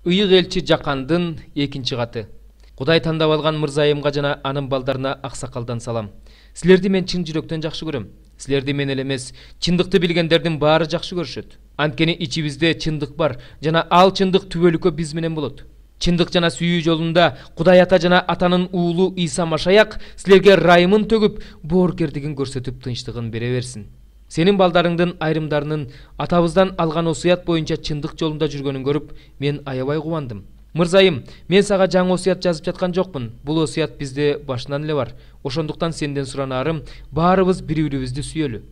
Ыйык элчи Жакандын 2 каты. Кудай тандап алган мырзайымга жана анын балдарына аксакалдан салам. Силерди мен чын жүрөктөн жакшы көрөм. Силерди мен эле эмес, чындыкты билгендердин баары жакшы көрүшөт. Анткени ичибизде чындык бар жана ал чындык түбөлүккө биз менен болот. Чындык жана сүйүү жолунда Кудай ата жана атанын уулу Иса Машаяк силерге райымын төгүп, боорукердигин көрсөтүп тынчтыгын бере берсин. Сенин балдарыңдын айрымдарынын атабыздан алган осуят боюнча чындык жолунда жүргөнүн көрүп, мен аябай кубандым. Мырзайым, мен сага жаңы осуят жазып жаткан жокмун. Бул осуят бизде башынан эле бар. Ошондуктан сенден суранарым, баарыбыз бири-бирибизди сүйөлү.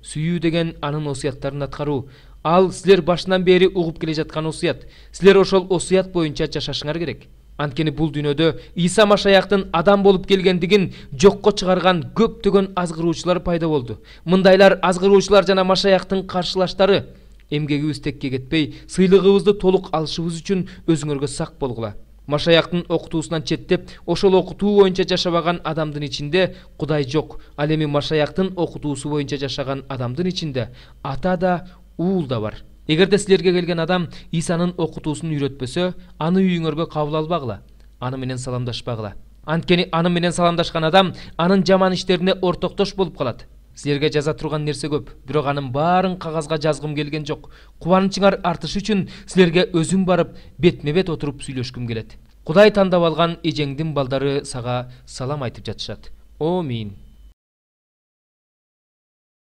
Сүйүү деген анын осуяттарын аткаруу. Ал силер башынан бери угуп келе жаткан осуят. Силер ошол осуят боюнча жашашыңар керек. Анткени бул дүйнөдө Иса Машаяктын адам болуп келгендигин жокко чыгарган көптөгөн азгыруучулар пайда болду. Мындайлар азгыруучулар жана Машаяктын каршылаштары. Эмгегибиз текке кетпей, сыйлыгыбызды толук алышыбыз үчүн өзүңөргө сак болгула. Машаяктын окутуусунан четтеп, ошол окутуу боюнча жашабаган адамдын ичинде Кудай жок. Ал эми Машаяктын окутуусу боюнча жашаган адамдын ичинде ата да, уул да бар. Эгерде силерге келген адам Исанын окутуусун үйрөтпөсө, аны үйүңөргө кабыл албагыла, аны менен саламдашпагыла. Анткени аны менен саламдашкан адам анын жаман иштерине ортоктош болуп калат. Силерге жаза турган нерсе көп, бирок анын баарын кагазга жазгым келген жок. Кубанычыңар артыш үчүн силерге өзүм барып, бетме-бет отуруп сүйлөшкүм келет. Кудай тандап алган эжеңдин балдары сага салам айтып жатышат. Амин.